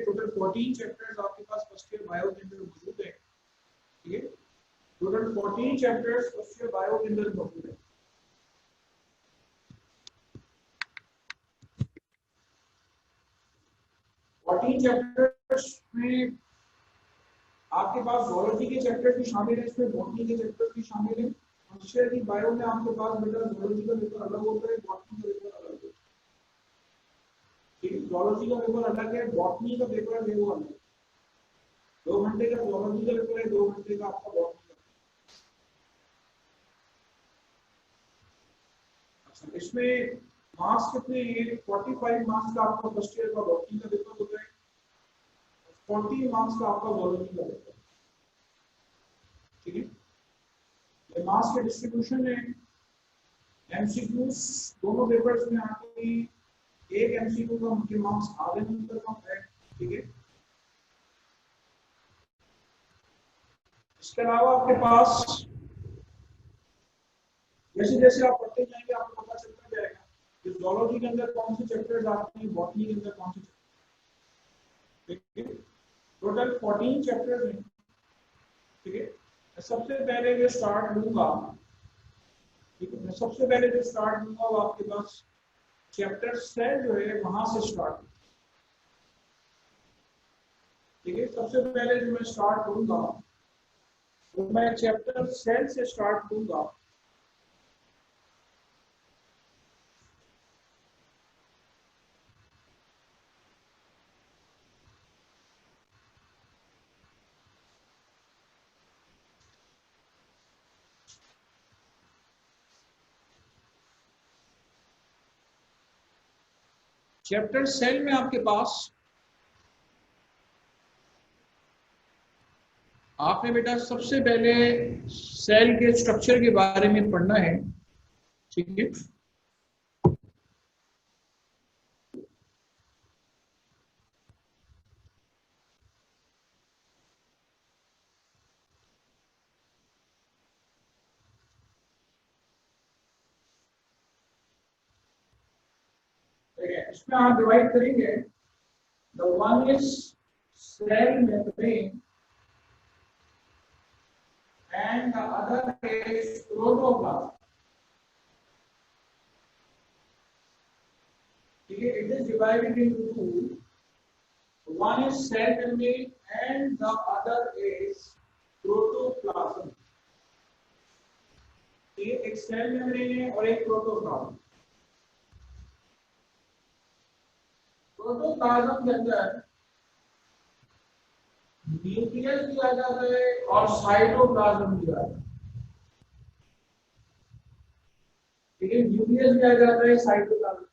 Total 14 chapters आपके पास first year bio के अंदर मौजूद है। ठीक है, total 14 chapters first year bio के अंदर मौजूद है। चैप्टर्स में आपके पास ज़ूलॉजी के चैप्टर भी शामिल है, इसमें बॉटनी के चैप्टर भी शामिल है। फर्स्ट ईयर की बायो में आपके पास बेटा ज़ूलॉजी का पेपर अलग होता है, बॉटनी का पेपर अलग होता है। ठीक है, ज़ूलॉजी का पेपर अलग है, बॉटनी का पेपर है वो अलग है। 2 घंटे का ज़ूलॉजी का पेपर है, 2 घंटे का आपका बॉटनी का। अच्छा, इसमें मार्क्स कितने हैं? 45 मार्क्स का आपका फर्स्ट ईयर का बॉटनी का पेपर होता है, 40 मार्क्स का आपका ज़ूलॉजी का पेपर। ठीक है, ये मार्क्स के डिस्ट्रीब्यूशन है। एमसीक्यूज दोनों पेपर्स में आपकी एक एमसीक्यू का मुझे मार्क्स आधे नंबर का है। ठीक है, इसके अलावा आपके पास जैसे जैसे आप पढ़ते जाएंगे आपको पता चलता जाएगा कि ज़ूलॉजी के अंदर कौन से चैप्टर्स आते हैं, बॉटनी के अंदर कौन से चैप्टर। ठीक है, टोटल 14 चैप्टर्स हैं। ठीक है, सबसे पहले जो स्टार्ट लूंगा, ठीक है, मैं सबसे पहले जो स्टार्ट लूंगा वो आपके पास चैप्टर सेल जो है वहां से स्टार्ट। ठीक है, सबसे पहले जो मैं स्टार्ट करूंगा तो मैं चैप्टर सेल से स्टार्ट करूंगा। चैप्टर सेल में आपके पास आपने बेटा सबसे पहले सेल के स्ट्रक्चर के बारे में पढ़ना है। ठीक है, इसमें आप डिवाइड करेंगे। The one is cell membrane and the other is protoplasm. Okay, it is divided into two. One is cell membrane and the other is protoplasm. ये एक सेल मेम्ब्रेन है और एक प्रोटोप्लाज्म। प्रोटोप्लाज्म के अंदर न्यूक्लियस दिया जाता है और साइटोप्लाज्म दिया जाता है। ठीक है, न्यूक्लियस दिया जाता है, साइटोप्लाज्म।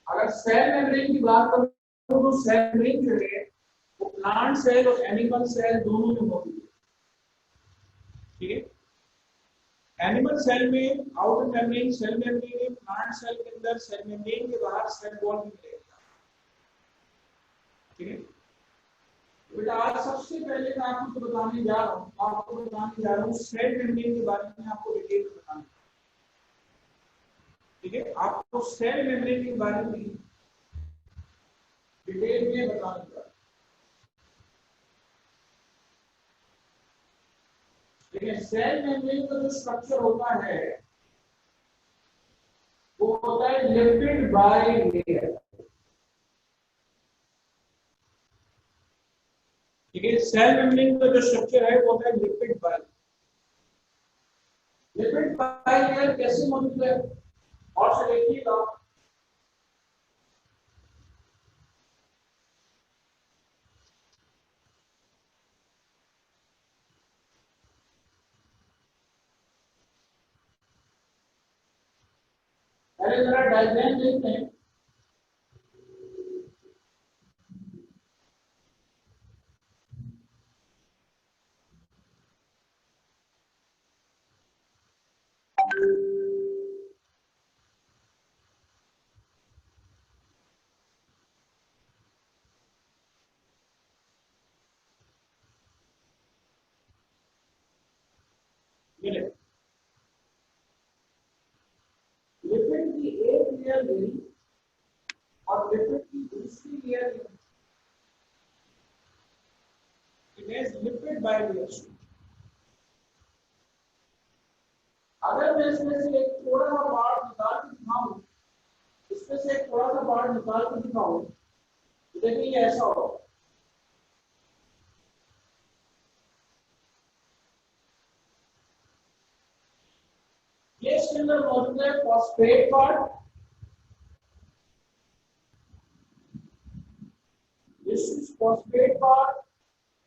अगर सेल मेम्ब्रेन की बात करूं तो सेल मेम्ब्रेन जो है वो प्लांट सेल और एनिमल सेल दोनों में मौजूद है। ठीक है, एनिमल सेल में आउटर मेम्ब्रेन सेल मेम्ब्रेन है, प्लांट सेल के अंदर सेल मेम्ब्रेन के बाहर सेल वॉल भी मिलेगा। ठीक है, बेटा आज सबसे पहले मैं आपको बताने जा रहा हूँ सेल मेम्ब्रेन के बारे में आपको डिटेल में बताना। ठीक है, आपको सेल मेम्ब्रेन के बारे में डिटेल में बताना जा रहा हूं। देखिए, सेल मेम्ब्रेन का जो स्ट्रक्चर होता है वो होता है लिपिड बाइलेयर। ठीक है, सेल मेम्ब्रेन का जो स्ट्रक्चर है वो होता है लिपिड बाइलेयर। लिपिड बाइलेयर कैसे मौजूद है और से देखिएगा। पहले जरा डायग्राम देखते हैं। लिपिड की एक लेयर लेनी और लिपिड की दूसरी layer it is lipid bilayer structure. अगर मैं इसमें से एक थोड़ा सा पार्ट निकाल के दिखाऊं, इसमें से एक थोड़ा सा पार्ट निकाल के दिखाऊं, तो देखिए ये ऐसा होगा। ये इसके अंदर मौजूद है phosphate part, this is phosphate part,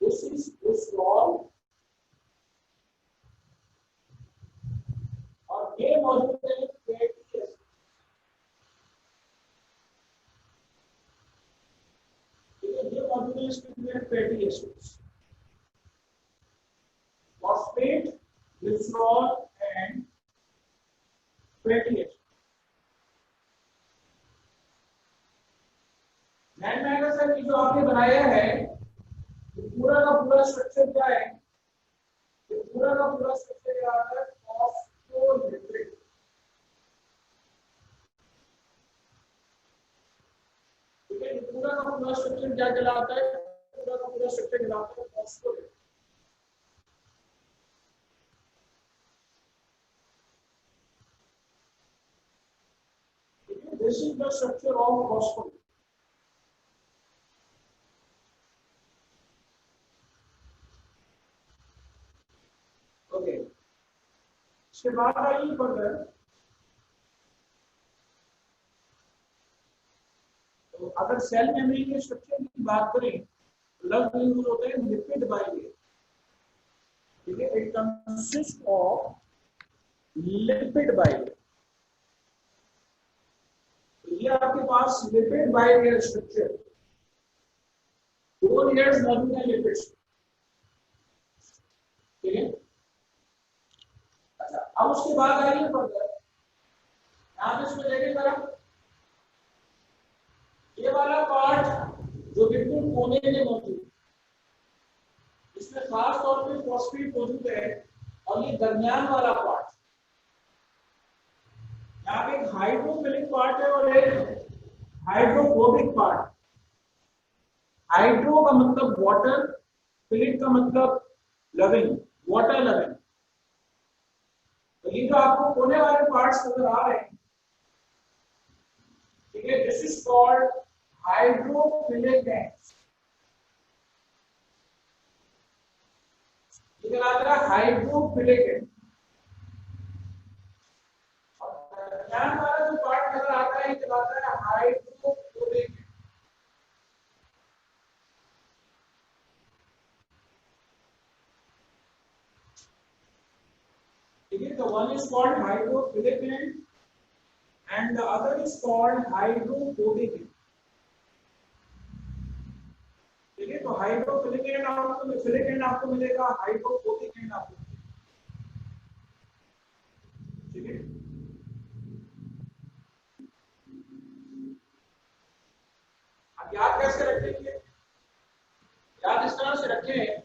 this is glycerol, और ये मौजूद है फैटी एसिड। ये मौजूद है इसके अंदर fatty acids, phosphate, glycerol and fatty acid. मैंने सर ये जो आपने बनाया है, ये पूरा का पूरा स्ट्रक्चर क्या है? ये पूरा का पूरा स्ट्रक्चर क्या आता है? फॉस्फोलिपिड। ठीक है, पूरा का पूरा स्ट्रक्चर क्या कहलाता है? पूरा का पूरा स्ट्रक्चर कहलाता है फॉस्फोलिपिड। ठीक है, this is the structure of phospholipid. Okay, इसके बाद आइए फर्दर। तो अगर सेल मेम्ब्रेन के स्ट्रक्चर की बात करें, लगभग यूज होते हैं लिपिड बाइलेयर। ठीक है, it consist of lipid bilayer. ये आपके पास लिपिड बाइलेयर स्ट्रक्चर, दो लेयर्स मौजूद है लिपिड। ठीक है, अच्छा अब उसके बाद आइए फर्दर। यहाँ पे इसमें देखिए जरा, ये वाला पार्ट जो बिल्कुल कोने में मौजूद, इसमें खास तौर पे फॉस्फेट मौजूद है, और ये दरमियान वाला पार्ट, यहाँ पे एक हाइड्रोफिलिक पार्ट है और एक हाइड्रोफोबिक पार्ट। हाइड्रो का मतलब वाटर, फिलिक का मतलब लविंग, वाटर लविंग। तो ये जो आपको कोने वाले पार्ट्स नजर आ रहे हैं, ठीक है, this is called hydrophilic ends. ये कहलाता है हाइड्रोफिलिक एंड। और दरमियान वाला जो पार्ट नजर आता है, ये कहलाता है हाइड्रोफोबिक एंड। ठीक है, तो one is called hydrophilic and and the other is called hydrophobic end. ठीक है, तो हाइड्रोफिलिक एंड आपको, फिलिक एंड आपको मिलेगा, हाइड्रोफोबिक एंड आपको। ठीक है, अब याद कैसे रखेंगे? याद इस तरह से रखें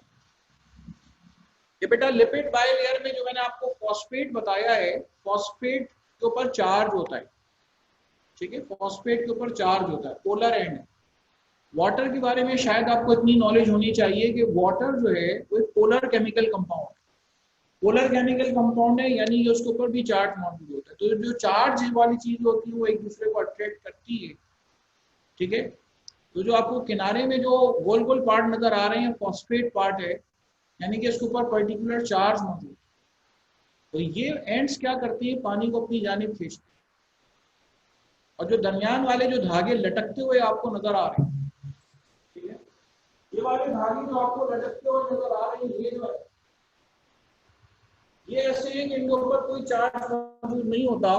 कि बेटा लिपिड बाइलेयर में जो मैंने आपको फॉस्फेट बताया है, फॉस्फेट के ऊपर चार्ज होता है। ठीक है, फॉस्फेट के ऊपर चार्ज होता है, पोलर एंड है। वाटर के बारे में शायद आपको इतनी नॉलेज होनी चाहिए कि वाटर जो है वो एक पोलर केमिकल कंपाउंड है। पोलर केमिकल कंपाउंड है, यानी कि उसके ऊपर भी चार्ज मौजूद होता है। तो जो चार्ज वाली चीज होती है वो एक दूसरे को अट्रैक्ट करती है। ठीक है, तो जो आपको किनारे में जो गोल गोल पार्ट नजर आ रहे हैं, फॉस्फेट पार्ट है, यानी कि इसके ऊपर पर्टिकुलर चार्ज मौजूद है। तो ये एंड्स क्या करती है? पानी को अपनी जानिब खींचती है। और जो दरमियान वाले जो धागे लटकते हुए आपको नजर आ रहे हैं, ठीक है, ये वाले धागे जो आपको लटकते हुए नजर आ रहे हैं, ये जो है, ये ऐसे है कि इनके ऊपर कोई चार्ज मौजूद नहीं होता।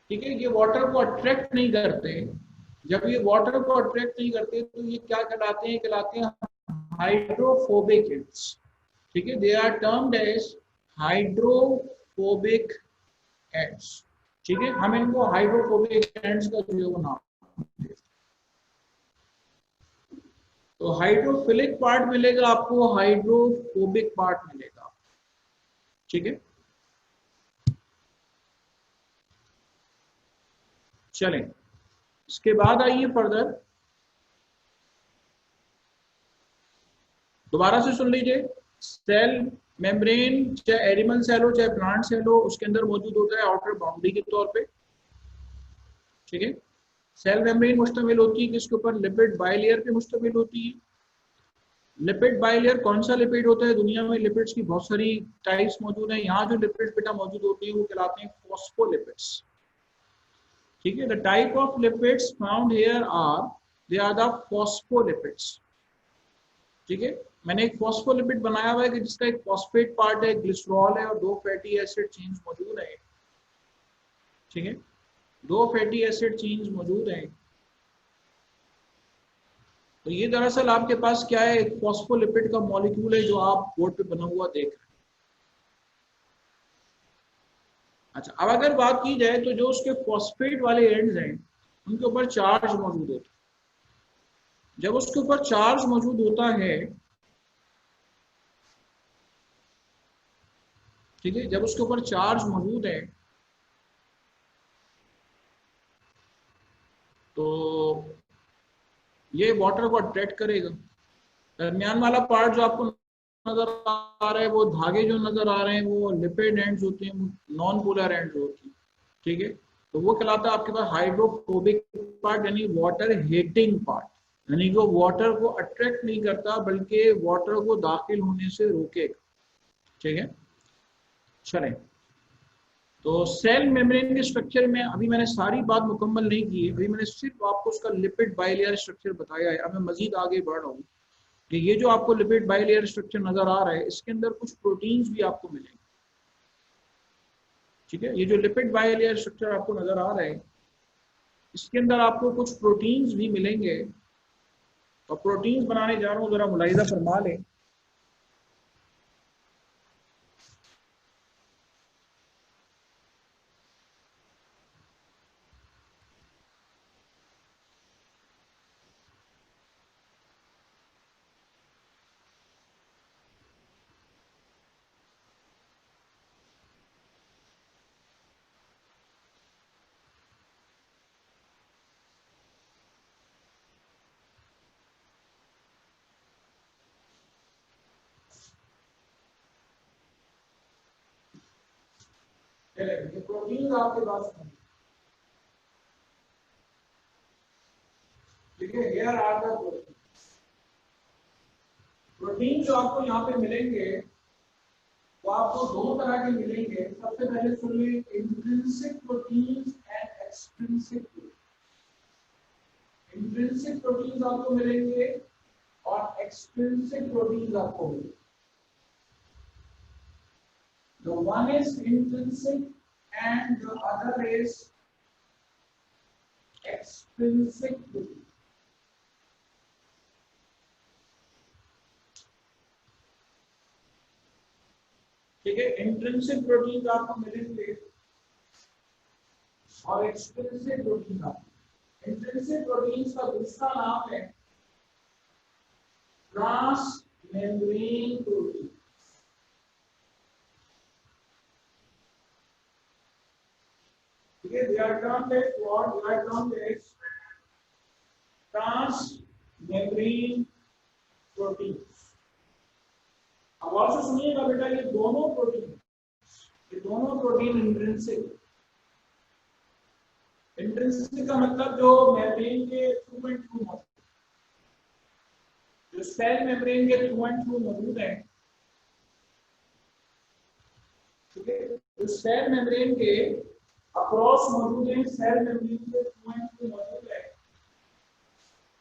ठीक है, ये वाटर को अट्रैक्ट नहीं करते। जब ये वाटर को अट्रैक्ट नहीं करते तो ये क्या कहलाते हैं? कहलाते हैं हाइड्रोफोबिक एंड्स। ठीक है, they are termed as hydrophobic ends. ठीक है, हम इनको हाइड्रोफोबिक एंड्स का जो नाम देते हैं। तो हाइड्रोफिलिक पार्ट मिलेगा आपको, हाइड्रोफोबिक पार्ट मिलेगा। ठीक है, चलें इसके बाद आइए फर्दर, दोबारा से सुन लीजिए। सेल मेम्ब्रेन चाहे एनिमल सेल हो चाहे प्लांट सेल हो, उसके अंदर मौजूद होता है आउटर बाउंड्री के तौर पे, ठीक है। सेल मेम्ब्रेन मुश्तमिल होती है किसके ऊपर? लिपिड बाइलेयर पे मुश्तमिल होती है। लिपिड बाइलेयर कौन सा लिपिड होता है? दुनिया में लिपिड्स की बहुत सारी टाइप्स मौजूद हैं। यहाँ जो लिपिड्स बेटा मौजूद होती है वो कहलाते हैं फॉस्फोलिपिड्स, ठीक है। The type of lipids found here are, they are the phospholipids, ठीक है। मैंने एक फॉस्फोलिपिड बनाया हुआ है कि जिसका एक फॉस्फेट पार्ट है, ग्लिसरॉल है, और 2 फैटी एसिड चेन्स मौजूद है, ठीक है। 2 फैटी एसिड चेन्स मौजूद हैं। तो ये दरअसल आपके पास क्या है? एक फॉस्फोलिपिड का मॉलिक्यूल है जो आप बोर्ड पे बना हुआ देख रहे हैं। अच्छा, अब अगर बात की जाए तो जो उसके फॉस्फेट वाले एंड्स हैं उनके ऊपर चार्ज मौजूद होता है। जब उसके ऊपर चार्ज मौजूद होता है, ठीक है, जब उसके ऊपर चार्ज मौजूद है तो ये वाटर को अट्रैक्ट करेगा। दरमियान वाला पार्ट जो आपको नजर आ रहा है, वो धागे जो नजर आ रहे हैं वो लिपिड एंड्स होते हैं, नॉन पोलर एंड्स होती हैं, ठीक है। तो वो कहलाता है आपके पास हाइड्रोफोबिक पार्ट, यानी वाटर हेटिंग पार्ट, यानी वो वाटर को अट्रैक्ट नहीं करता बल्कि वाटर को दाखिल होने से रोकेगा, ठीक है। चलें, तो सेल मेम्ब्रेन के स्ट्रक्चर में अभी मैंने सारी बात मुकम्मल नहीं की है, अभी मैंने सिर्फ आपको उसका लिपिड बाइलेयर स्ट्रक्चर बताया है। अब मैं मजीद आगे बढ़ रहा हूँ कि ये जो आपको लिपिड बाइलेयर स्ट्रक्चर नजर आ रहा है, इसके अंदर कुछ प्रोटीन्स भी आपको मिलेंगे, ठीक है। ये जो लिपिड बाइलेयर स्ट्रक्चर आपको नजर आ रहा है, इसके अंदर आपको कुछ प्रोटीन्स भी मिलेंगे, और प्रोटीन्स बनाने जा रहा हूँ, जरा मुलाहिजा फरमा लें। ये प्रोटीन्स आपके पास हैं, ठीक है। Here are the protein. Protein जो आपको यहाँ पे मिलेंगे वो आपको 2 तरह के मिलेंगे। सबसे पहले सुन लीजिए, intrinsic proteins and extrinsic protein. Intrinsic proteins आपको मिलेंगे और एक्सट्रिंसिक प्रोटीन्स आपको मिलेंगे। The one is intrinsic and the other is extrinsic protein. ठीक है, इंट्रिंसिक प्रोटीन आपको मिलेंगे और एक्सट्रिंसिक प्रोटीन आपको। इंट्रिंसिक प्रोटीन का दूसरा नाम है ट्रांस मेम्ब्रेन प्रोटीन, ठीक है। They are termed as what? They are termed as trans membrane proteins. अब और से सुनिएगा बेटा, ये दोनों प्रोटीन इंट्रिंसिक। इंट्रिंसिक का मतलब जो मेम्ब्रेन के थ्रू एंड थ्रू मौजूद, जो सेल मेम्ब्रेन के थ्रू एंड थ्रू मौजूद है, ठीक है। जो सेल मेम्ब्रेन के अक्रॉस मौजूद है, सेल मेम्ब्रेन के थ्रू एंड थ्रू मौजूद है,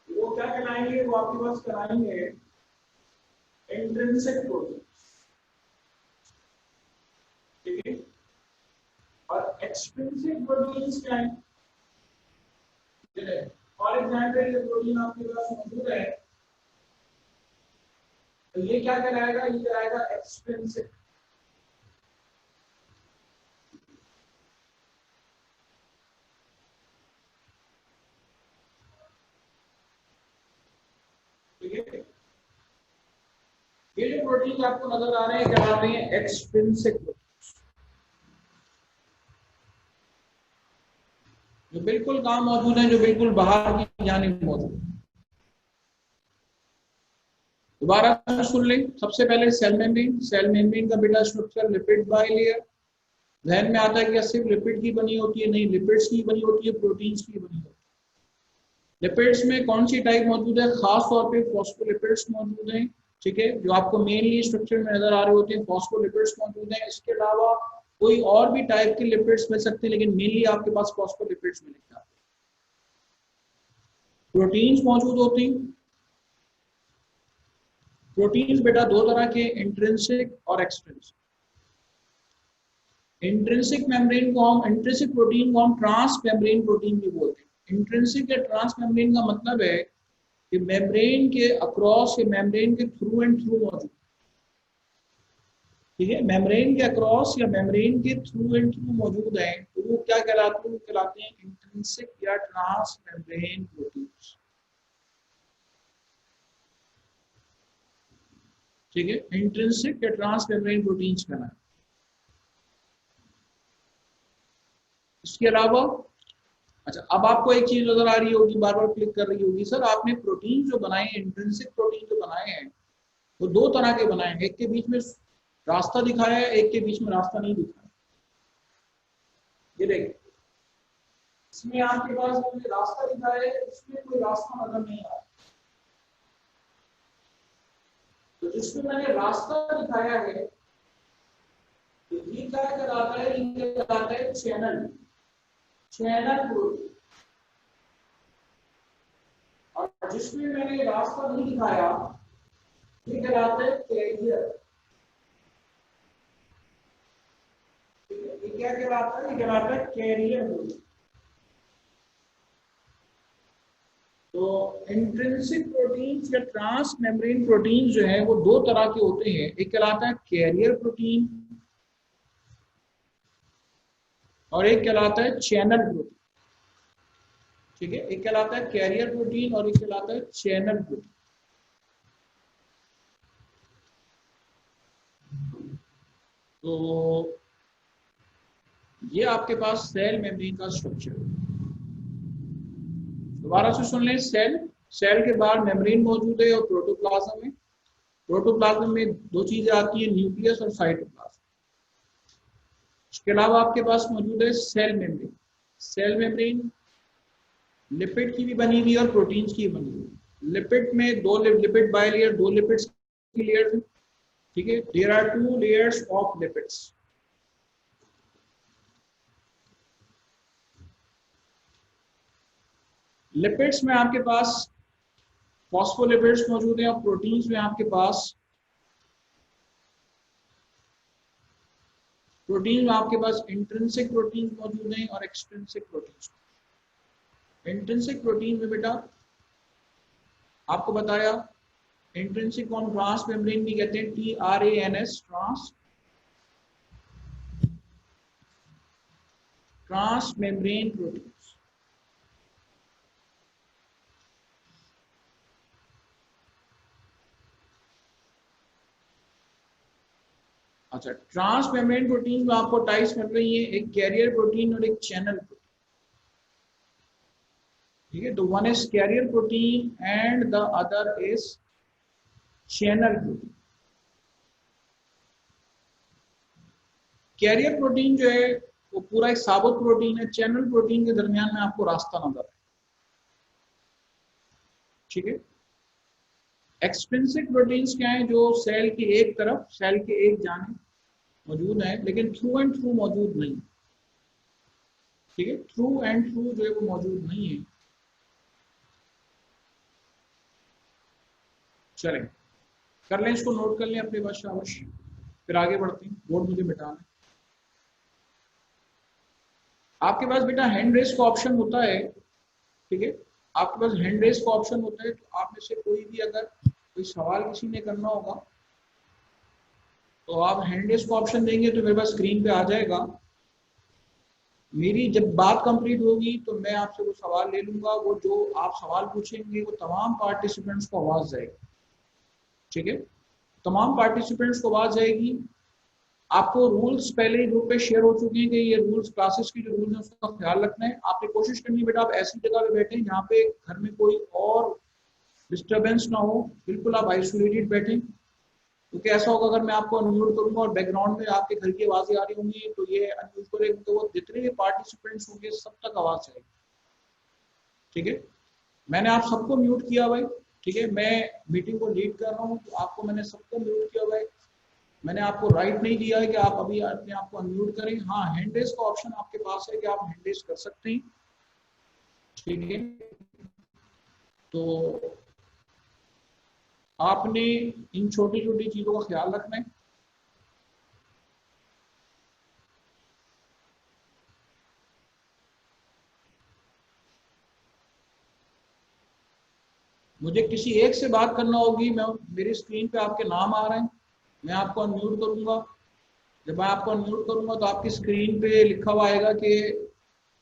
वो क्या कहलाएंगे? वो आपके पास कहलाएंगे इंट्रिंसिक प्रोटीन, ठीक है। और एक्सट्रिंसिक प्रोटीन्स क्या है? फॉर एग्जाम्पल ये प्रोटीन आपके पास मौजूद है, तो ये क्या कहलाएगा? ये कहलाएगा एक्सट्रिंसिक, ठीक है। ये जो प्रोटीन आपको नजर आ रहे हैं कहलाते हैं एक्सट्रिंसिक प्रोटीन। जो बिल्कुल कहाँ मौजूद है, जो बिल्कुल बाहर की जानिब मौजूद है। दोबारा से सुन लें। सबसे पहले सेल मेम्ब्रेन। सेल मेम्ब्रेन का बेटा स्ट्रक्चर लिपिड बाइलेयर। जहन में आता है कि सिर्फ लिपिड की बनी होती है, नहीं, लिपिड्स की बनी होती है, प्रोटीन्स की बनी होती है। लिपिड्स में कौन सी टाइप मौजूद है? खास तौर पे फॉस्फोलिपिड्स मौजूद हैं, ठीक है, जो आपको मेनली स्ट्रक्चर में नजर आ रहे होते हैं, फॉस्फोलिपिड्स मौजूद हैं। इसके अलावा कोई और भी टाइप के लिपिड्स मिल सकते हैं, लेकिन मेनली आपके पास फॉस्फोलिपिड्स मिलेंगे। प्रोटीन्स मौजूद होती हैं। प्रोटीन्स बेटा दो तरह के, इंट्रिंसिक और एक्सट्रिंसिक। इंट्रिंसिक मेम्ब्रेन को हम, इंट्रिंसिक प्रोटीन को हम ट्रांस मेम्ब्रेन प्रोटीन भी बोलते हैं। इंट्रिंसिक या ट्रांस मेम्ब्रेन का मतलब है कि मेम्ब्रेन के अक्रॉस या मेम्ब्रेन के थ्रू एंड थ्रू मौजूद, ठीक है, मेम्ब्रेन के अक्रॉस या मेम्ब्रेन के थ्रू एंड थ्रू मौजूद है, तो वो क्या कहलाते हैं? वो कहलाते हैं इंट्रिंसिक या ट्रांस मेम्ब्रेन प्रोटीन्स, ठीक है, इंट्रिंसिक या ट्रांस मेम्ब्रेन प्रोटीन्स कहना है। इसके अलावा, अच्छा, अब आपको एक चीज नजर आ रही होगी, बार बार क्लिक कर रही होगी, सर आपने प्रोटीन जो बनाए हैं, इंट्रिंसिक प्रोटीन जो बनाए हैं, वो दो तरह के बनाए हैं, एक के बीच में रास्ता दिखाया है, एक के बीच में रास्ता नहीं दिखाया। ये देखिए, इसमें आपके पास रास्ता दिखाया है, इसमें कोई रास्ता नजर नहीं आ रहा। तो जिसमें मैंने रास्ता दिखाया है, तो ये क्या कहलाता है? ये कहलाता है चैनल, चैनल प्रोटीन। और जिसमें मैंने रास्ता नहीं दिखाया, ये कहलाता है कैरियर। ये क्या कहलाता है? ये कहलाता है कैरियर प्रोटीन। तो इंट्रिंसिक प्रोटीन्स या ट्रांस मेम्ब्रेन प्रोटीन जो है वो दो तरह के होते हैं, एक कहलाता है कैरियर प्रोटीन और एक कहलाता है चैनल प्रोटीन, ठीक है, एक कहलाता है कैरियर प्रोटीन और एक कहलाता है चैनल प्रोटीन। तो ये आपके पास सेल मेम्ब्रेन का स्ट्रक्चर है। दोबारा से सुन लें। सेल, सेल के बाहर मेम्ब्रेन मौजूद है और प्रोटोप्लाज्म है। प्रोटोप्लाज्म में दो चीजें आती है, न्यूक्लियस और साइटोप्लाज्म। इसके अलावा आपके पास मौजूद है cell membrane. Cell membrane lipid की भी बनी हुई है और प्रोटीन्स की बनी हुई है। लिपिड में दो लिपिड बाइलेयर, दो लिपिड्स की लेयर्स हैं, ठीक है, there are two layers of lipids. Lipids में आपके पास फॉस्फोलिपिड्स मौजूद हैं और प्रोटीन्स में आपके पास, प्रोटीन में आपके पास इंट्रिंसिक प्रोटीन मौजूद हैं और एक्सट्रिंसिक प्रोटीन। इंट्रिंसिक प्रोटीन में बेटा आपको बताया, इंट्रिंसिक को ट्रांस मेम्ब्रेन भी कहते हैं, TRANS, trans, trans membrane protein. अच्छा, ट्रांस मेम्ब्रेन प्रोटीन में आपको टाइप्स मिल रही है, एक कैरियर प्रोटीन और एक चैनल प्रोटीन, ठीक है। तो one is carrier protein and the other is channel protein. Carrier protein जो है वो पूरा एक साबुत प्रोटीन है, चैनल प्रोटीन के दरमियान में आपको रास्ता नजर है, ठीक है। एक्सट्रिंसिक प्रोटीन्स क्या है? जो सेल की एक तरफ, सेल के एक जानिब मौजूद है, लेकिन थ्रू एंड थ्रू मौजूद नहीं, ठीक है, थ्रू एंड थ्रू जो है वो मौजूद नहीं है। चलें, कर लें, इसको नोट कर लें अपने पास, शाबाश। फिर आगे बढ़ते हैं, बोर्ड मुझे मिटाना है। आपके पास बेटा हैंड रेस का ऑप्शन होता है, ठीक है, आपके पास हैंड रेस का ऑप्शन होता है। तो आप में से कोई भी अगर कोई सवाल किसी ने करना होगा तो आप हैंड रेस का ऑप्शन देंगे तो मेरे पास स्क्रीन पे आ जाएगा। मेरी जब बात कंप्लीट होगी तो मैं आपसे वो सवाल ले लूंगा, वो जो आप सवाल पूछेंगे वो तमाम पार्टिसिपेंट्स को आवाज जाएगी, ठीक है, तमाम पार्टिसिपेंट्स को आवाज जाएगी। आपको रूल्स पहले ही ग्रुप पे शेयर हो चुके हैं कि ये रूल्स, क्लासेस की जो रूल्स है उसका ख्याल रखना है। आपने कोशिश करनी है बेटा आप ऐसी जगह पे बैठे जहाँ पे घर में कोई और डिस्टरबेंस ना हो, बिल्कुल आप आइसोलेटेड बैठे। क्योंकि ऐसा होगा अगर मैं आपको अनम्यूट करूंगा और बैकग्राउंड में आपके घर की आवाजें आ रही होंगी तो ये अनम्यूट करेंगे तो वो जितने भी पार्टिसिपेंट्स होंगे सब तक आवाज जाएगी। ठीक है, मैंने आप सबको म्यूट किया भाई। ठीक है, मैं मीटिंग को लीड कर रहा हूँ तो आपको मैंने सबको म्यूट किया भाई। मैंने आपको राइट नहीं दिया है कि आप अभी अपने आप को अनम्यूट करें। हाँ, हैंड रेज का ऑप्शन आपके पास है कि आप हैंड रेज कर सकते हैं। ठीक है, तो आपने इन छोटी छोटी चीजों का ख्याल रखना है। मुझे किसी एक से बात करना होगी, मैं मेरी स्क्रीन पे आपके नाम आ रहे हैं, मैं आपको अनम्यूट करूंगा। जब मैं आपको अनम्यूट करूंगा तो आपकी स्क्रीन पे लिखा हुआ आएगा कि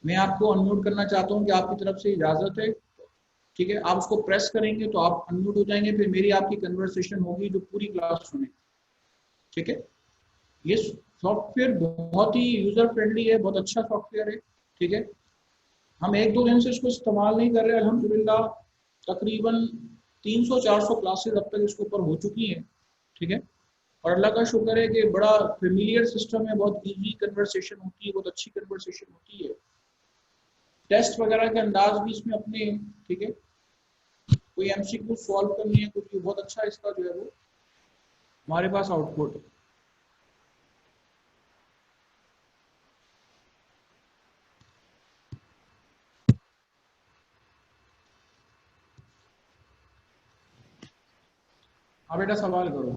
मैं आपको अनम्यूट करना चाहता हूं कि आपकी तरफ से इजाजत है। ठीक है, आप उसको प्रेस करेंगे तो आप अनम्यूट हो जाएंगे, फिर मेरी आपकी कन्वर्सेशन होगी जो पूरी क्लास सुने। ठीक है, ये सॉफ्टवेयर बहुत ही यूजर फ्रेंडली है, बहुत अच्छा सॉफ्टवेयर है। ठीक है, हम एक दो दिन से इसको इस्तेमाल नहीं कर रहे, अल्हम्दुलिल्लाह तकरीबन 300-400 क्लासेस अब तक इसके ऊपर हो चुकी हैं। ठीक है, और अल्लाह का शुक्र है कि बड़ा फेमिलियर सिस्टम है, बहुत इजी कन्वर्सेशन होती है, बहुत अच्छी कन्वर्सेशन होती है। टेस्ट वगैरह के अंदाज भी इसमें अपने हैं। ठीक है, कोई एमसीक्यू सॉल्व करनी है कुछ भी, बहुत अच्छा इसका जो है वो हमारे पास आउटपुट है। हाँ बेटा, सवाल करो।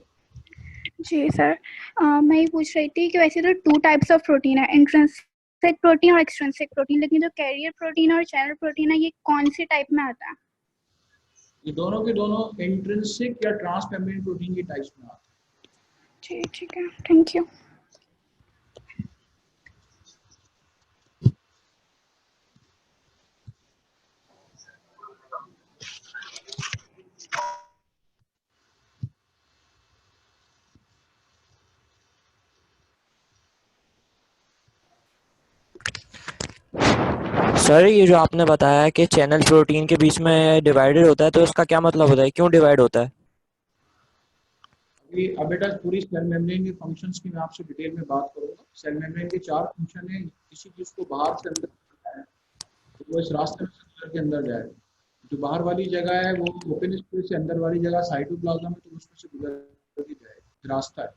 जी सर, मैं ये पूछ रही थी कि वैसे तो 2 टाइप्स ऑफ प्रोटीन है, इंट्रिंसिक प्रोटीन और एक्सट्रिंसिक प्रोटीन, लेकिन जो कैरियर प्रोटीन और चैनल प्रोटीन है ये कौन सी टाइप में आता है? ये दोनों के दोनों इंट्रिंसिक या ट्रांसमेम्ब्रेन प्रोटीन की टाइप्स में आते जी ठीक है, थैंक यू। सर ये जो आपने बताया कि चैनल प्रोटीन के बीच में डिवाइडेड होता है तो इसका क्या मतलब होता है, क्यों डिवाइड होता है? हैं। अभी अब बेटा पूरी सेल मेम्ब्रेन के फंक्शंस की मैं आपसे डिटेल में बात करूंगा। सेल मेम्ब्रेन के 4 फंक्शन हैं। किसी चीज को बाहर से अंदर जाना है तो वो इस रास्ते में से के अंदर जाए। जो बाहर वाली जगह है वो ओपन स्पेस से, अंदर वाली जगह साइटोप्लाज्म है तो उसमें से गुजर के जाए, रास्ता है।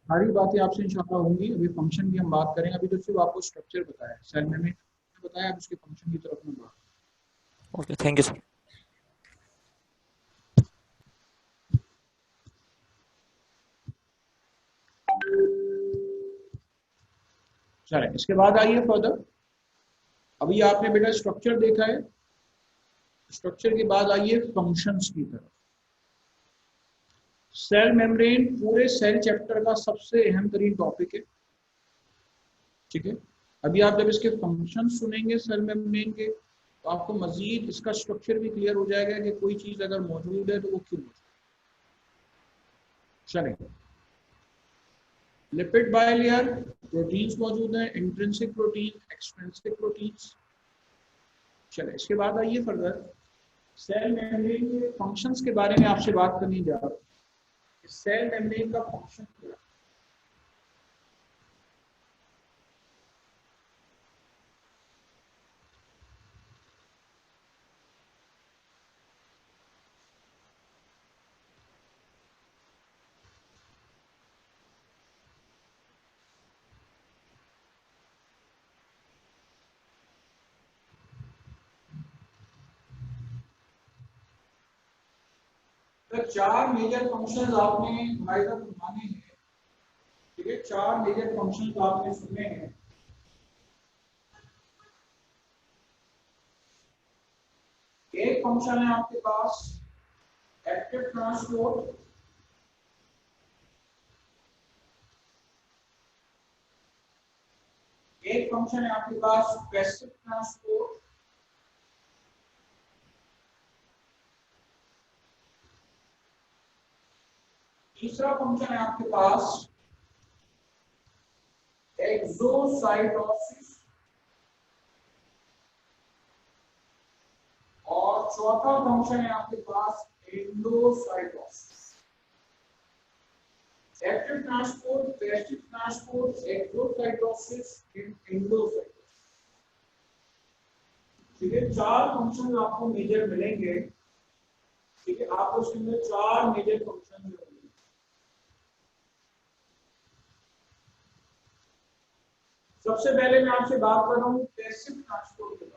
सारी बातें आपसे इंशाल्लाह होंगी। अभी फंक्शन की हम बात करें, अभी तो सिर्फ आपको स्ट्रक्चर बताया, सेल मेम्ब्रेन बताया, अब उसके फंक्शन की तरफ में बात। Okay, thank you sir. चलें, इसके बाद आइए फर्दर। अभी आपने बेटा स्ट्रक्चर देखा है, स्ट्रक्चर के बाद आइए फंक्शंस की तरफ। सेल मेम्ब्रेन पूरे सेल चैप्टर का सबसे अहम तरीन टॉपिक है। ठीक है, अभी आप जब इसके फंक्शन सुनेंगे सेल मेम्ब्रेन के तो आपको मजीद इसका स्ट्रक्चर भी क्लियर हो जाएगा कि कोई चीज अगर मौजूद है तो वो क्यों मौजूद है। चलें, लिपिड बाइलेयर प्रोटीन्स मौजूद हैं, इंट्रिंसिक प्रोटीन, एक्सट्रिंसिक प्रोटीन्स। चलें, इसके बाद आइए फर्दर सेल मेम्ब्रेन के फंक्शंस के बारे में आपसे बात करनी जा रहा है। सेल मेम्ब्रेन का फंक्शन क्या है? तो 4 मेजर फंक्शंस आपने हमारे साथ घुमाने हैं। ठीक है, 4 मेजर फंक्शंस आपने सुने हैं। एक फंक्शन है आपके पास एक्टिव ट्रांसपोर्ट, एक फंक्शन है आपके पास पैसिव ट्रांसपोर्ट, तीसरा फंक्शन है आपके पास एक्सोसाइटोसिस और चौथा फंक्शन है आपके पास endocytosis. Active transport, passive transport, exocytosis, endocytosis. ठीक है, चार फंक्शन आपको मेजर मिलेंगे। ठीक है, आपको इसमें चार मेजर फंक्शन मिलेंगे। सबसे पहले मैं आपसे बात कर रहा हूँ पैसिव ट्रांसपोर्ट के बारे में।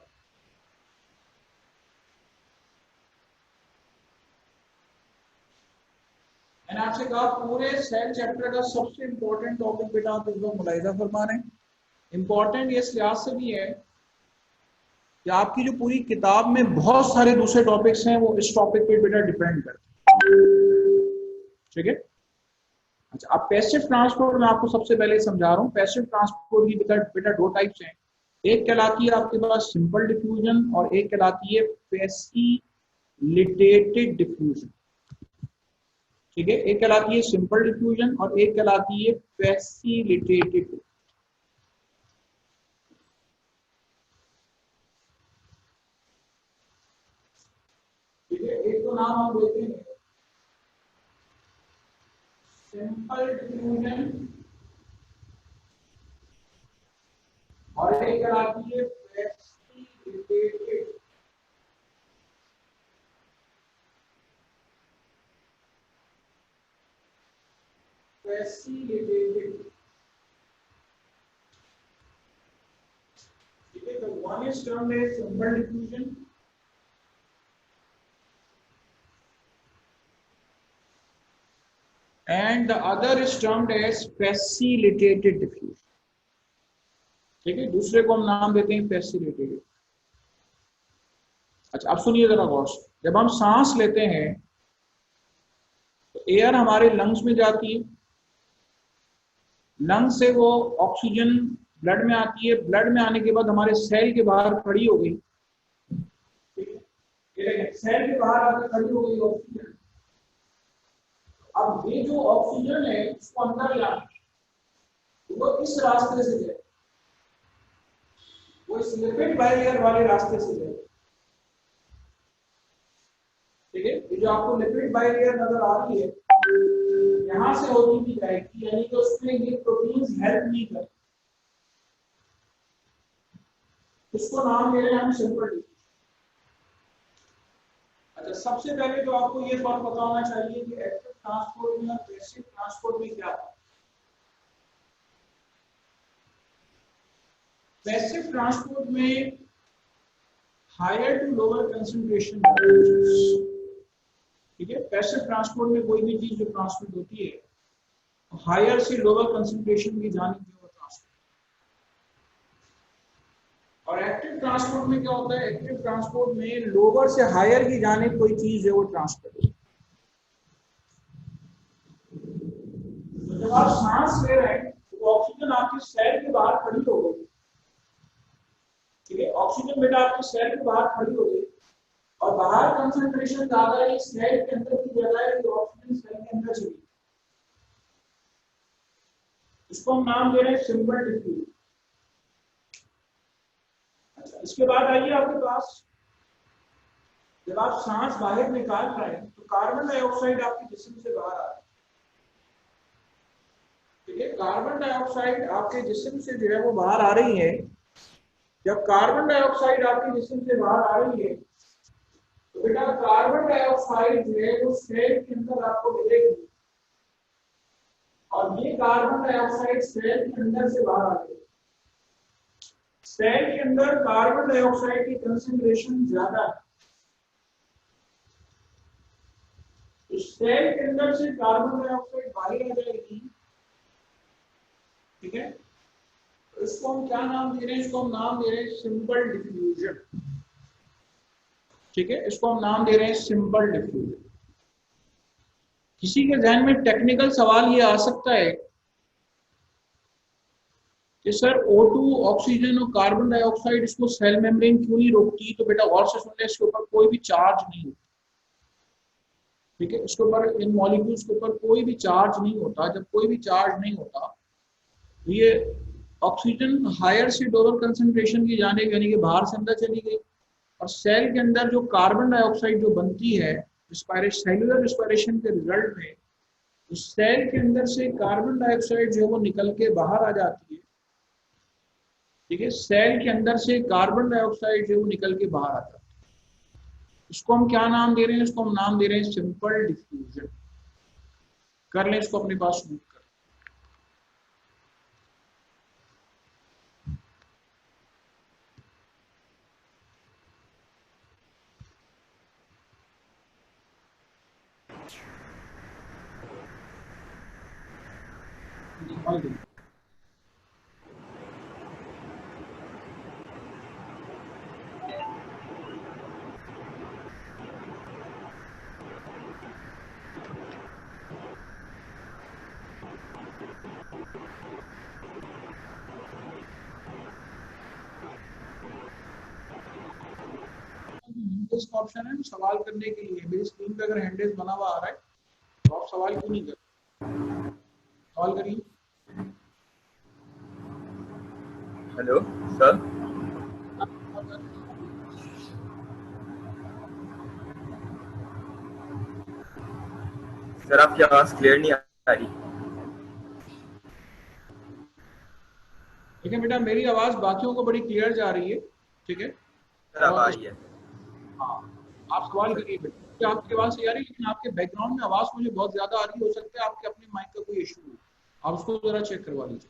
मैंने आपसे कहा पूरे सेल चैप्टर का सबसे इंपॉर्टेंट टॉपिक बेटा आप इस बार मुलाहिजा फरमा रहे हैं। इंपॉर्टेंट ये इस लिहाज से भी है कि आपकी जो पूरी किताब में बहुत सारे दूसरे टॉपिक्स हैं वो इस टॉपिक पे बेटा डिपेंड करते हैं। ठीक है, अच्छा, अब पैसिव ट्रांसपोर्ट में आपको सबसे पहले समझा रहा हूँ। पैसिव ट्रांसपोर्ट की बेटा दो टाइप्स हैं। एक कहलाती है आपके पास सिंपल डिफ्यूजन और एक कहलाती है फैसिलिटेटेड डिफ्यूजन। ठीक है, एक कहलाती है सिंपल डिफ्यूजन और एक कहलाती है फैसिलिटेटेड। ठीक है, एक तो नाम हम देते हैं सिंपल डिफ्यूजन और एक कहलाती है फैसिलिटेटेड। फैसिलिटेटेड। ठीक है, तो one is termed as simple diffusion and the other is termed as facilitated diffusion। ठीक है, दूसरे को हम नाम देते हैं फैसिलिटेटेड। अच्छा, अब सुनिए जरा गौर से। जब हम सांस लेते हैं तो एयर हमारे लंग्स में जाती है, लंग्स से वो ऑक्सीजन ब्लड में आती है, ब्लड में आने के बाद हमारे सेल के बाहर खड़ी हो गई। सेल के बाहर आकर खड़ी हो गई ऑक्सीजन। अब ये जो ऑक्सीजन है इसको अंदर लाना, वो इस रास्ते से जाए, वो इस लिपिड बाइलेयर वाले रास्ते से जाए। ठीक है, ये जो आपको लिपिड बाइलेयर नजर आ रही है यहां से होती भी जाएगी, यानी कि उसमें ये प्रोटीन्स हेल्प नहीं करते। इसको नाम दे रहे हैं हम सिंपल डिफ्यूजन। अच्छा, सबसे पहले तो आपको ये बात पता होना चाहिए कि एक्टिव ट्रांसपोर्ट में और पैसिव ट्रांसपोर्ट में क्या है। पैसिव ट्रांसपोर्ट में हायर टू लोअर कंसंट्रेशन। ठीक है, पैसिव ट्रांसपोर्ट में कोई भी चीज जो ट्रांसमिट होती है हायर से लोअर कंसंट्रेशन की जानिब जो ट्रांसमिट। और एक्टिव ट्रांसपोर्ट में क्या होता है, एक्टिव ट्रांसपोर्ट में लोअर से हायर की जानिब कोई चीज है वो ट्रांसफर होती है। तो जब आप सांस ले रहे हैं तो ऑक्सीजन आपके सेल के बाहर खड़ी हो गई। ठीक है, ऑक्सीजन बेटा आपके सेल के बाहर खड़ी हो गई और बाहर कंसंट्रेशन ज्यादा है, सेल के अंदर की जगह है तो ऑक्सीजन सेल के अंदर चली। इसको हम नाम दे रहे हैं सिंपल डिफ्यूजन। अच्छा, इसके बाद आइए आपके पास जब आप सांस बाहर निकाल रहे हैं तो कार्बन डाइऑक्साइड आपके जिस्म से बाहर आ रहा है। ठीक है, कार्बन डाइऑक्साइड आपके जिस्म से जो है वो बाहर आ रही है। जब कार्बन डाइऑक्साइड आपके जिस्म से बाहर आ रही है तो बेटा कार्बन डाइऑक्साइड जो है वो सेल के अंदर आपको मिलेगी और ये कार्बन डाइऑक्साइड सेल के अंदर से बाहर आ रही है। सेल के अंदर कार्बन डाइऑक्साइड की कंसंट्रेशन ज्यादा है, तो सेल के अंदर से कार्बन डाइऑक्साइड बाहर आ जाएगी। ठीक है, तो इसको हम क्या नाम दे रहे हैं, इसको हम नाम दे रहे हैं सिंपल डिफ्यूजन। ठीक है, इसको हम नाम दे रहे हैं सिंपल डिफ्यूजन। किसी के जहन में टेक्निकल सवाल ये आ सकता है कि सर O2 ऑक्सीजन और कार्बन डाइऑक्साइड इसको सेल मेम्ब्रेन क्यों नहीं रोकती। तो बेटा गौर से सुन ले, इसके ऊपर कोई भी चार्ज नहीं होता। ठीक है, इसके ऊपर इन मॉलिक्यूल्स के ऊपर कोई भी चार्ज नहीं होता। जब कोई भी चार्ज नहीं होता तो ये ऑक्सीजन हायर से लोअर कंसंट्रेशन की जाने यानी कि बाहर से अंदर चली गई, और सेल के अंदर जो कार्बन डाइऑक्साइड जो बनती है सेलुलर रिस्पायरेशन के रिजल्ट में, उस सेल के अंदर से कार्बन डाइऑक्साइड जो है वो निकल के बाहर आ जाती है। ठीक है, सेल के अंदर से कार्बन डाइऑक्साइड जो है वो निकल के बाहर आता है। इसको हम क्या नाम दे रहे हैं? इसको हम नाम दे रहे हैं सिंपल डिफ्यूजन। कर लें इसको अपने पास नोट कर। इसका ऑप्शन है सवाल करने के लिए। मेरी स्क्रीन पे अगर हैंडल्स बना हुआ आ रहा है तो आप सवाल क्यों नहीं कर? सवाल करिए। Hello sir. सर आपकी आवाज क्लियर नहीं आ रही। ठीक है बेटा, मेरी आवाज बाकियों को बड़ी क्लियर जा रही है। ठीक है सर अब आ रही है। हाँ, आप सवाल करिए बेटा। क्या आपकी आवाज सही आ रही है? लेकिन आपके बैकग्राउंड में आवाज मुझे बहुत ज्यादा आ रही हो सकता है आपके अपने माइक का कोई इशू हो, आप उसको जरा चेक करवा लीजिए।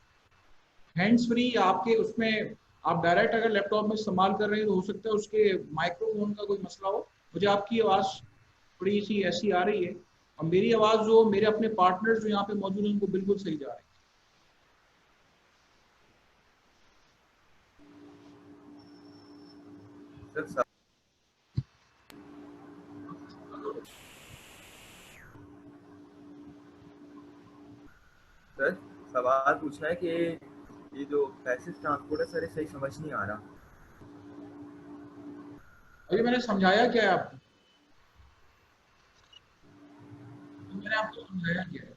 हैंड्स फ्री आपके उसमें आप डायरेक्ट अगर लैपटॉप में इस्तेमाल कर रहे हैं तो हो सकता है उसके माइक्रोफोन का कोई मसला हो। मुझे आपकी आवाज थोड़ी सी ऐसी आ रही है, और मेरी आवाज जो मेरे अपने पार्टनर्स जो यहाँ पे मौजूद हैं उनको बिल्कुल सही जा रही है। सर सर सवाल पूछना है कि ये जो पैसिव ट्रांसपोर्ट है सर, ये सही समझ नहीं आ रहा। अभी मैंने समझाया क्या है आपको? मैंने आपको समझाया क्या है?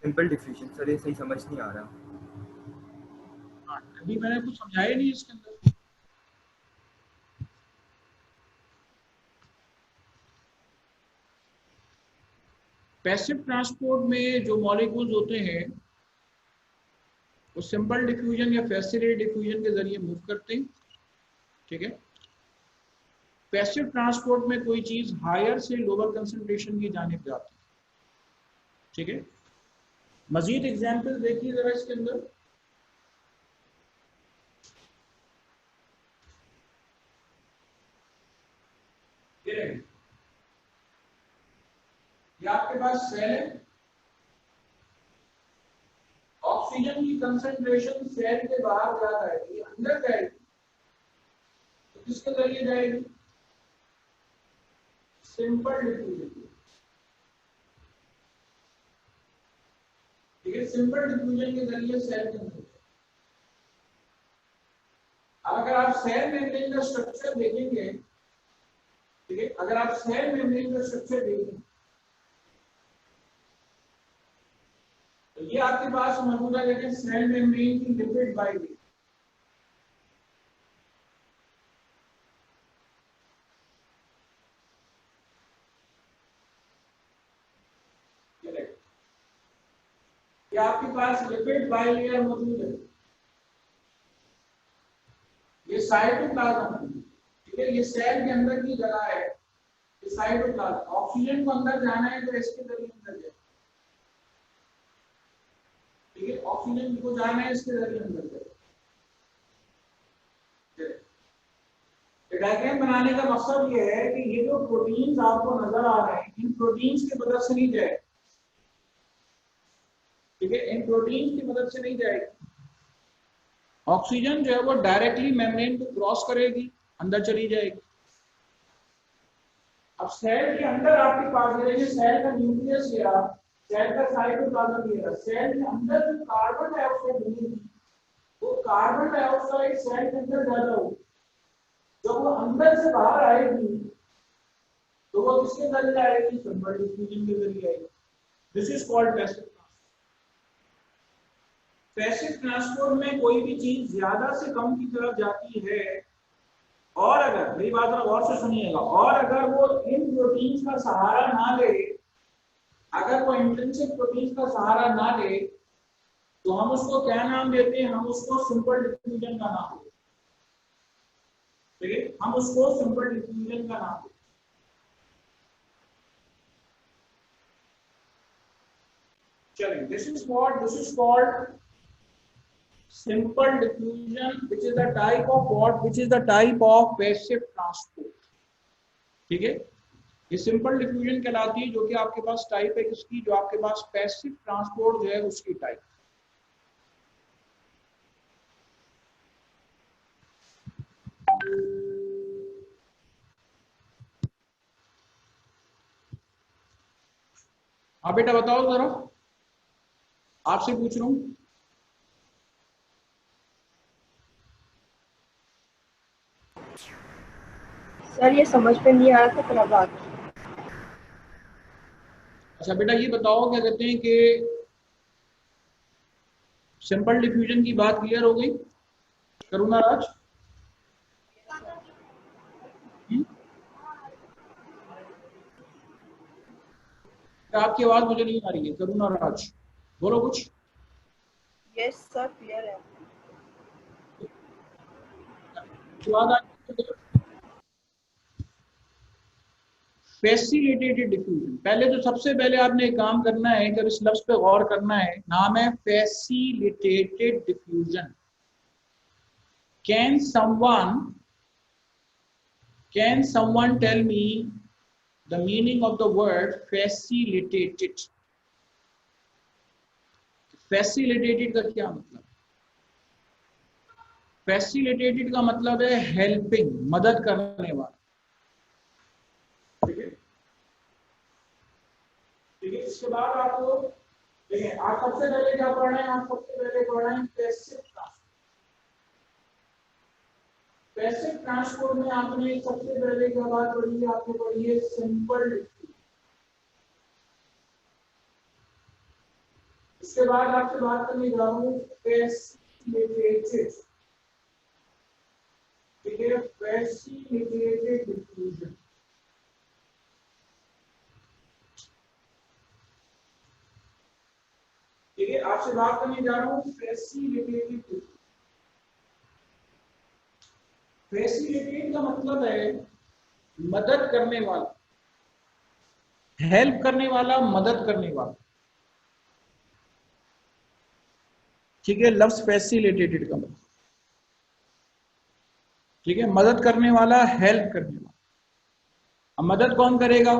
सिंपल डिफ्यूजन सर, ये सही समझ नहीं आ रहा। हाँ, अभी मैंने कुछ समझाया नहीं इसके अंदर। पैसिव ट्रांसपोर्ट में जो मॉलिक्यूल्स होते हैं वो सिंपल डिफ्यूजन या फैसिलिटेटेड डिफ्यूजन के जरिए मूव करते हैं। ठीक है, पैसिव ट्रांसपोर्ट में कोई चीज हायर से लोअर कंसंट्रेशन की जानिब जाती है। ठीक है, मजीद एग्जांपल देखिए जरा इसके अंदर। ये आपके पास सेल है, ऑक्सीजन की कंसंट्रेशन सेल के बाहर ज्यादा है, ये अंदर जाएगी तो किसके जरिए जाएगी? Simple diffusion. ठीक है, सिंपल डिफ्यूजन के जरिए सेल के अंदर। अब अगर आप सेल मेम्ब्रेन का स्ट्रक्चर देखेंगे, ठीक है, अगर आप सेल मेम्ब्रेन का स्ट्रक्चर देखेंगे तो ये आपके पास मौजूद है लेकिन सेल मेम्ब्रेन की लिपिड बाइंडिंग। ये आपके पास लिपिड बाइलेयर मौजूद है, ये साइटोप्लाज्म। ठीक है, ये सेल के अंदर की जगह है, ये साइटोप्लाज्म। ऑक्सीजन को अंदर जाना है तो इसके जरिए अंदर जाए। ठीक है, ऑक्सीजन को जाना है इसके जरिए अंदर जाए। डायग्राम बनाने का मकसद ये है कि ये जो प्रोटीन्स आपको नजर आ रहे हैं इन प्रोटीन्स की मदद से नहीं जाए। ठीक है, इन प्रोटीन्स की मदद से नहीं जाएगी। ऑक्सीजन जो है वो डायरेक्टली मेम्ब्रेन को क्रॉस करेगी, अंदर चली जाएगी। अब सेल के अंदर आपके पास ये सेल का न्यूक्लियस है, सेल का साइटोप्लाज्म है। सेल के अंदर जो कार्बन डाइऑक्साइड बनेगी वो कार्बन डाइऑक्साइड सेल के अंदर ज्यादा होगी। जब वो अंदर से बाहर आएगी तो वो किसके जरिए आएगी? सिंपल डिफ्यूजन के जरिए आएगी। This is called passive transport. Passive transport में कोई भी चीज ज्यादा से कम की तरफ जाती है, और अगर, मेरी बात गौर से सुनिएगा, और अगर वो इन प्रोटीन्स का सहारा ना ले, अगर वो इंट्रिंसिक प्रोटीन्स का सहारा ना ले, तो हम उसको क्या नाम देते हैं? हम उसको सिंपल डिफ्यूजन का नाम देते हैं। ठीक है, हम उसको सिंपल डिफ्यूजन का नाम देते हैं। चलिए, this is called simple diffusion, which is the type of what? Which is the type of passive transport. ठीक है, ये सिंपल डिफ्यूजन कहलाती है, जो कि आपके पास टाइप है किसकी? जो आपके पास पैसिव ट्रांसपोर्ट जो है उसकी टाइप। हाँ बेटा बताओ जरा, आपसे पूछ रहा हूँ। सर ये समझ में नहीं आ रहा था, थोड़ा बात। अच्छा बेटा ये बताओ, क्या कहते हैं कि सिंपल डिफ्यूजन की बात क्लियर हो गई? करुणा राज, आपकी आवाज मुझे नहीं आ रही है। करुणा राज बोलो कुछ। यस सर, क्लियर है। फैसिलिटेटेड डिफ्यूजन, पहले तो सबसे पहले आपने एक काम करना है, जब इस लफ्ज पे गौर करना है, नाम है facilitated diffusion. Can someone tell me the meaning of the word facilitated? Facilitated का क्या मतलब? फैसिलिटेटेड का मतलब है हेल्पिंग, मदद करने वाला। ठीक है, ठीक है। इसके बाद आपको देखिए, आप सबसे पहले क्या पढ़ रहे हैं? आप सबसे पहले पढ़ रहे हैं पैसिव ट्रांसपोर्ट। पैसिव ट्रांसपोर्ट में आपने सबसे पहले क्या बात पढ़ी है? आपने पढ़ी है सिंपल डिफ्यूजन। इसके बाद आपसे बात करने जा रहा हूँ फैसिलिटेटेड। ठीक है, फैसिलिटेटेड डिफ्यूजन। ठीक है, आपसे बात करने जा रहा हूँ फैसिलिटेटेड डिफ्यूजन। फैसिलिटेट का मतलब है मदद करने वाला, हेल्प करने वाला, मदद करने वाला। ठीक है, लफ्ज फैसिलिटेटेड का मतलब, ठीक है, मदद करने वाला, हेल्प करने वाला। अब मदद कौन करेगा?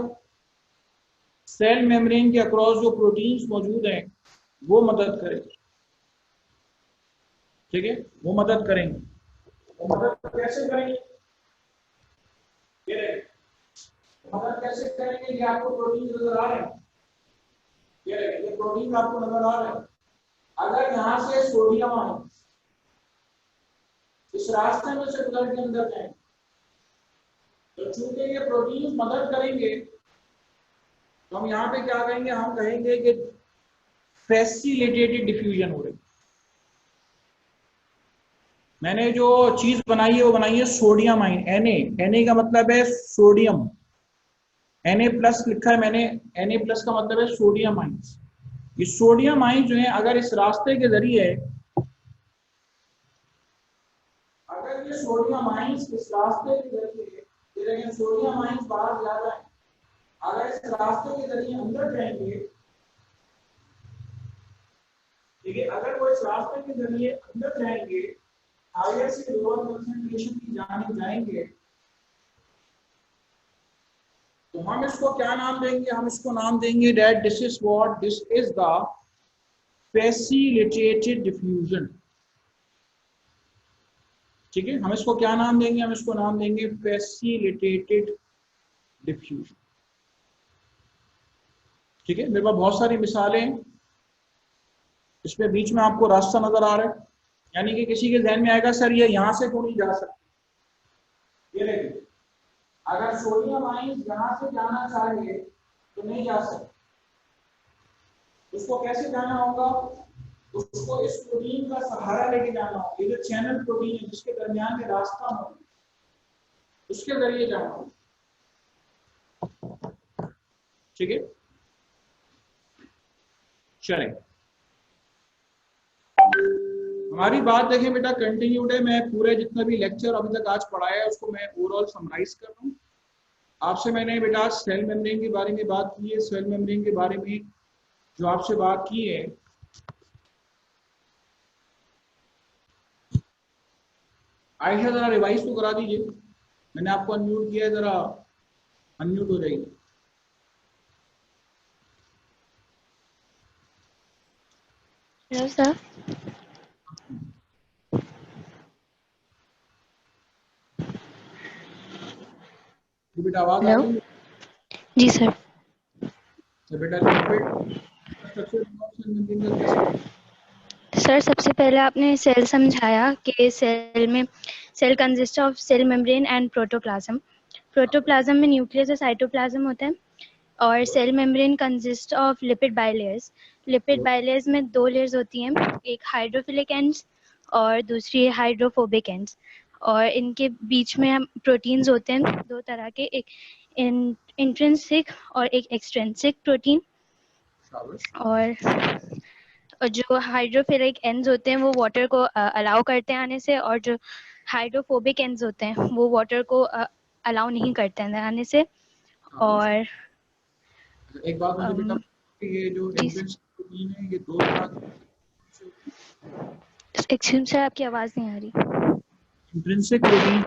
सेल मेम्ब्रेन के अक्रॉस जो प्रोटीन्स मौजूद हैं वो मदद करेंगे। ठीक है, वो मदद करेंगे। वो मदद कैसे करेंगे? ये मदद कैसे करेंगे? ये आपको प्रोटीन नजर आ रहे हैं, ये प्रोटीन आपको नजर आ रहे हैं। अगर यहाँ से सोडियम आयन इस रास्ते में से गुजर के अंदर जाए, तो चूंकि ये प्रोटीन मदद करेंगे, तो हम यहाँ पे क्या कहेंगे? हम कहेंगे कि फैसिलिटेटेड डिफ्यूजन हो रही। मैंने जो चीज बनाई है वो बनाई है सोडियम आयन, Na का मतलब है सोडियम, Na+ लिखा है मैंने। Na+ का मतलब है सोडियम आयन। ये सोडियम आयन जो है, अगर इस रास्ते के जरिए, अगर ये सोडियम आयन इस रास्ते के जरिए, ये देखें सोडियम आयन बाहर जा रहा है, अगर इस रास्ते के जरिए अंदर जाएंगे, ठीक है, अगर वो इस रास्ते के जरिए अंदर जाएंगे, हायर से लोअर कंसंट्रेशन की जानिब जाएंगे, तो हम इसको क्या नाम देंगे? हम इसको नाम देंगे that this is what, this is the facilitated diffusion. ठीक है, हम इसको क्या नाम देंगे? हम इसको नाम देंगे फैसिलिटेटेड डिफ्यूजन। ठीक है, मेरे पास बहुत सारी मिसालें हैं, इसमें बीच में आपको रास्ता नजर आ रहा है, यानी कि किसी के ध्यान में आएगा सर ये यहां से क्यों नहीं जा सकती? ये देखिए, अगर सोडियम आयन यहां से जाना चाहिए तो नहीं जा सकते, उसको कैसे जाना होगा? उसको इस प्रोटीन का सहारा लेके जाना हो, ये जो चैनल प्रोटीन है जिसके दरमियान में रास्ता हो उसके जरिए जाना हो। ठीक है, चलें हमारी बात देखें बेटा कंटिन्यूड है। मैं पूरे जितना भी लेक्चर अभी तक आज पढ़ाया है उसको मैं ओवरऑल समराइज कर रहा हूँ। आपसे मैंने बेटा सेल मेम्ब्रेन के बारे में बात की है। सेल मेम्ब्रेन के बारे में जो आपसे बात की है आयशा जरा रिवाइज तो करा दीजिए। मैंने आपको अनम्यूट किया है, जरा अनम्यूट हो जाइए। Hello sir. बेटा आवाज आ हेलो। रही है? जी सर। तो बेटा लिपिड स्ट्रक्चर का कैसे? सर सबसे पहले आपने सेल समझाया कि सेल में cell consist of cell membrane and protoplasm. Protoplasm में न्यूक्लियस और साइटोप्लाज्म होता है और cell membrane consist of lipid bilayers. Lipid bilayers में 2 लेयर्स होती हैं, एक हाइड्रोफिलिक एंड्स और दूसरी हाइड्रोफोबिक एंड्स, और इनके बीच में हम प्रोटीन्स होते हैं 2 तरह के, एक इंट्रिंसिक और एक एक्सट्रिंसिक प्रोटीन। और जो हाइड्रोफिलिक एंड्स होते हैं वो वाटर को अलाउ करते हैं आने से, और जो हाइड्रोफोबिक एंड्स होते हैं वो वाटर को अलाउ नहीं करते हैं आने से। और एक बात मुझे बेटा, ये जो जी इंट्रिंसिक प्रोटीन है ये 2 तरह के। एक्सक्यूज सर, आपकी आवाज़ नहीं आ रही। इंट्रिंसिक प्रोटीन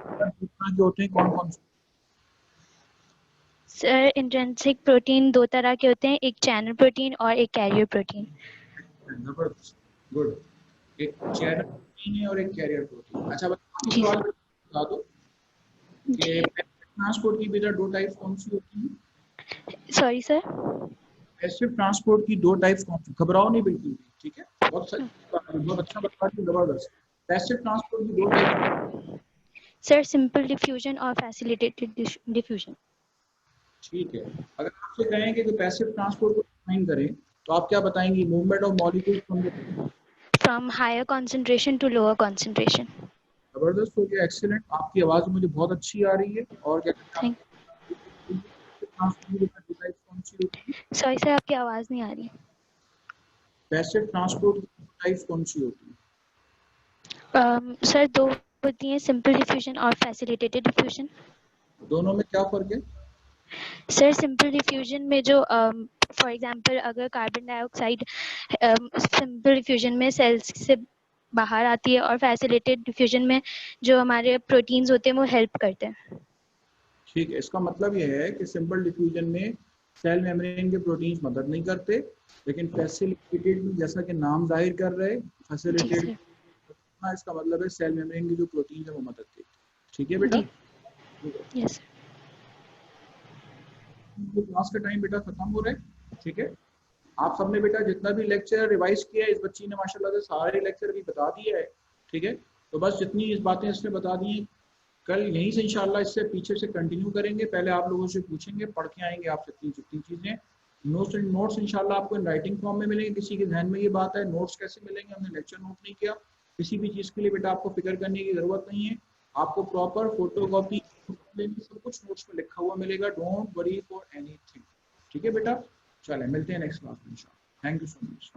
जो होते हैं कौन कौन से? सर इंट्रिंसिक प्रोटीन 2 तरह के होते हैं, एक चैनल प्रोटीन और एक कैरियर प्रोटीन। गुड। एक चैनल प्रोटीन है और एक कैरियर प्रोटीन। अच्छा जी सवाल बता दो कि ट्रांसपोर्ट की बेटा 2 टाइप्स कौन सी होती हैं? Sorry sir. पैसिव ट्रांसपोर्ट की 2 टाइप्स कौन सी? घबराओ नहीं बिल्कुल भी, ठीक है? बहुत अच्छा बता रही, जबरदस्त। पैसिव ट्रांसपोर्ट की 2 टाइप्स। सर सिंपल डिफ्यूजन और फैसिलिटेटेड डिफ्यूजन। ठीक है, अगर आपसे कहें कि पैसिव ट्रांसपोर्ट को डिफाइन करें तो आप क्या बताएंगी? Movement of molecules from higher concentration to lower concentration. जबरदस्त हो गया, एक्सीलेंट। आपकी आवाज मुझे बहुत अच्छी आ रही है। और क्या थैंक। कौन सी होती है? सॉरी सर, आपकी आवाज़ नहीं आ रही। पैसिव ट्रांसपोर्ट की टाइप्स कौन सी होती है? सर 2 होती हैं, सिंपल डिफ्यूजन और फैसिलिटेटेड डिफ्यूजन। दोनों में क्या फर्क है? सर सिंपल डिफ्यूजन में जो फॉर एग्जांपल अगर कार्बन डाइऑक्साइड सिंपल डिफ्यूजन में सेल्स से बाहर आती है, और फैसिलिटेटेड डिफ्यूजन में जो हमारे प्रोटीन्स होते हैं वो हेल्प करते हैं। ठीक है, इसका मतलब यह है कि सिंपल डिफ्यूजन में सेल मेम्ब्रेन के प्रोटीन्स मदद नहीं करते, लेकिन फैसिलिटेटेड में जैसा कि नाम जाहिर कर रहे फैसिलिटेटेड, इसका मतलब है सेल मेम्ब्रेन की जो प्रोटीन है वो मदद देती है। ठीक है बेटा? यस। क्लास का टाइम बेटा खत्म हो रहा है। ठीक है, आप सबने बेटा जितना भी लेक्चर रिवाइज किया है, इस बच्ची ने माशाल्लाह से सारे लेक्चर भी बता दिया है। ठीक है, तो बस जितनी इस बातें इसने बता दी, कल यहीं से इंशाल्लाह इससे पीछे से कंटिन्यू करेंगे। पहले आप लोगों से पूछेंगे, पढ़ के आएंगे आप जितनी चीज़ें। नोट्स इंशाल्लाह आपको इन राइटिंग फॉर्म में मिलेंगे। किसी के ध्यान में ये बात है नोट्स कैसे मिलेंगे, हमने लेक्चर नोट नहीं किया। किसी भी चीज़ के लिए बेटा आपको फिक्र करने की ज़रूरत नहीं है। आपको प्रॉपर फोटोकॉपी सब कुछ नोट्स में लिखा हुआ मिलेगा। Don't worry for anything. ठीक है बेटा, चलें मिलते हैं नेक्स्ट क्लास में इंशाल्लाह। Thank you so much.